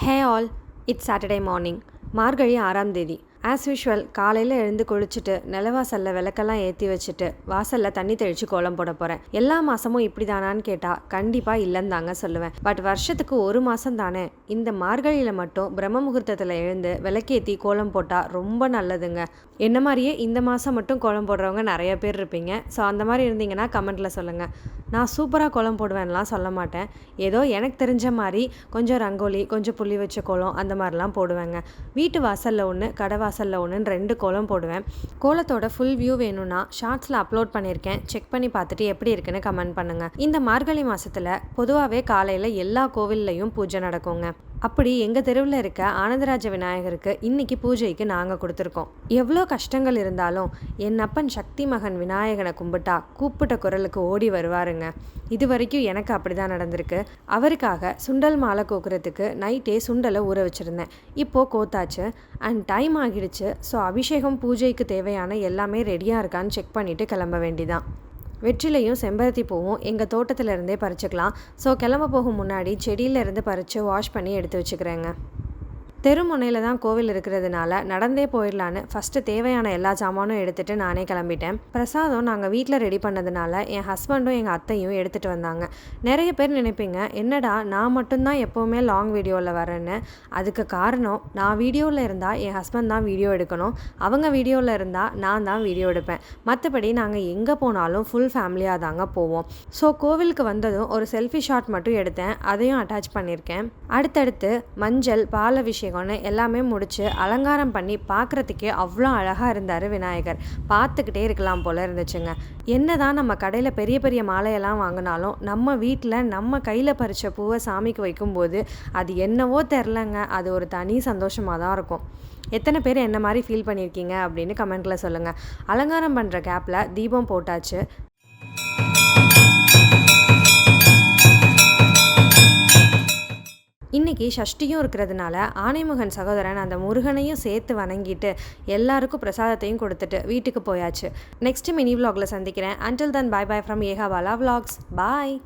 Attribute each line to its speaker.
Speaker 1: Hey all, it's Saturday morning. Margazhi 6ஆம் தேதி. As usual காலையில் எழுந்து குளிச்சுட்டு நிலவாசலில் விளக்கெல்லாம் ஏற்றி வச்சுட்டு வாசலில் தண்ணி தெளித்து கோலம் போட போகிறேன். எல்லா மாதமும் இப்படி தானான்னு கேட்டால் கண்டிப்பாக இல்லைன்னு தாங்க சொல்லுவேன். பட் வருஷத்துக்கு ஒரு மாதம் தானே, இந்த மார்கழியில் மட்டும் பிரம்ம முகூர்த்தத்தில் எழுந்து விளக்கேற்றி கோலம் போட்டால் ரொம்ப நல்லதுங்க. என்ன மாதிரியே இந்த மாதம் மட்டும் கோலம் போடுறவங்க நிறைய பேர் இருப்பீங்க. ஸோ அந்த மாதிரி இருந்தீங்கன்னா கமெண்ட்டில் சொல்லுங்கள். நான் சூப்பராக கோலம் போடுவேன்லாம் சொல்ல மாட்டேன். ஏதோ எனக்கு தெரிஞ்ச மாதிரி கொஞ்சம் ரங்கோலி, கொஞ்சம் புள்ளி வச்ச கோலம் அந்த மாதிரிலாம் போடுவேங்க. வீட்டு வாசலில் ஒன்று, கடை வாசலில் ஒன்றுன்னு 2 கோலம் போடுவேன். கோலத்தோட ஃபுல் வியூ வேணும்னா ஷார்ட்ஸில் அப்லோட் பண்ணியிருக்கேன். செக் பண்ணி பார்த்துட்டு எப்படி இருக்குன்னு கமெண்ட் பண்ணுங்கள். இந்த மார்கழி மாதத்தில் பொதுவாகவே காலையில் எல்லா கோவில்லையும் பூஜை நடக்குங்க. அப்படி எங்கள் தெருவில் இருக்க ஆனந்தராஜ விநாயகருக்கு இன்றைக்கி பூஜைக்கு நாங்கள் கொடுத்துருக்கோம். எவ்வளோ கஷ்டங்கள் இருந்தாலும் என் அப்பன் சக்தி மகன் விநாயகனை கும்பிட்டா கூப்பிட்ட குரலுக்கு ஓடி வருவாருங்க. இது வரைக்கும் எனக்கு அப்படி தான் நடந்திருக்கு. அவருக்காக சுண்டல் மாலை கோக்குறதுக்கு நைட்டே சுண்டலை ஊற வச்சுருந்தேன். இப்போது கோத்தாச்சு அண்ட் டைம் ஆகிடுச்சு. ஸோ அபிஷேகம் பூஜைக்கு தேவையான எல்லாமே ரெடியாக இருக்கான்னு செக் பண்ணிவிட்டு கிளம்ப வேண்டிதான். வெற்றிலையும் செம்பருத்தி பூவும் எங்கள் தோட்டத்திலேருந்தே பறிச்சுக்கலாம். ஸோ கிளம்ப போகும் முன்னாடி செடியிலேருந்து பறித்து வாஷ் பண்ணி எடுத்து வச்சுக்கிறேங்க. தெருமுனையில் தான் கோவில் இருக்கிறதுனால நடந்தே போயிடலான்னு ஃபஸ்ட்டு தேவையான எல்லா சாமானும் எடுத்துகிட்டு நானே கிளம்பிட்டேன். பிரசாதம் நாங்கள் வீட்டில் ரெடி பண்ணதுனால என் ஹஸ்பண்டும் எங்கள் அத்தையும் எடுத்துகிட்டு வந்தாங்க. நிறைய பேர் நினைப்பீங்க, என்னடா நான் மட்டும்தான் எப்போவுமே லாங் வீடியோவில் வரேன்னு. அதுக்கு காரணம், நான் வீடியோவில் இருந்தால் என் ஹஸ்பண்ட் தான் வீடியோ எடுக்கணும், அவங்க வீடியோவில் இருந்தால் நான் தான் வீடியோ எடுப்பேன். மற்றபடி நாங்கள் எங்கே போனாலும் ஃபுல் ஃபேமிலியாக தாங்க போவோம். ஸோ கோவிலுக்கு வந்ததும் ஒரு செல்ஃபி ஷாட் மட்டும் எடுத்தேன், அதையும் அட்டாச் பண்ணியிருக்கேன். அடுத்தடுத்து மஞ்சள், பால் அபிஷேகம் எல்லாமே முடிச்சு அலங்காரம் பண்ணி பார்க்குறதுக்கே அவ்வளோ அழகாக இருந்தார் விநாயகர். பார்த்துக்கிட்டே இருக்கலாம் போல இருந்துச்சுங்க. என்னதான் நம்ம கடையில் பெரிய பெரிய மாலையெல்லாம் வாங்கினாலும் நம்ம வீட்டில் நம்ம கையில் பறித்த பூவை சாமிக்கு வைக்கும்போது அது என்னவோ தெரிலங்க, அது ஒரு தனி சந்தோஷமாக தான் இருக்கும். எத்தனை பேர் என்ன மாதிரி ஃபீல் பண்ணியிருக்கீங்க அப்படின்னு கமெண்ட்டில் சொல்லுங்கள். அலங்காரம் பண்ணுற கேப்பில் தீபம் போட்டாச்சு. இன்றைக்கி சஷ்டியும் இருக்கிறதுனால ஆனைமுகன் சகோதரன் அந்த முருகனையும் சேர்த்து வணங்கிட்டு எல்லாருக்கும் பிரசாதத்தையும் கொடுத்துட்டு வீட்டுக்கு போயாச்சு. நெக்ஸ்ட் மினி விலாகில் சந்திக்கிறேன். Until then bye bye from Ekabala vlogs. Bye.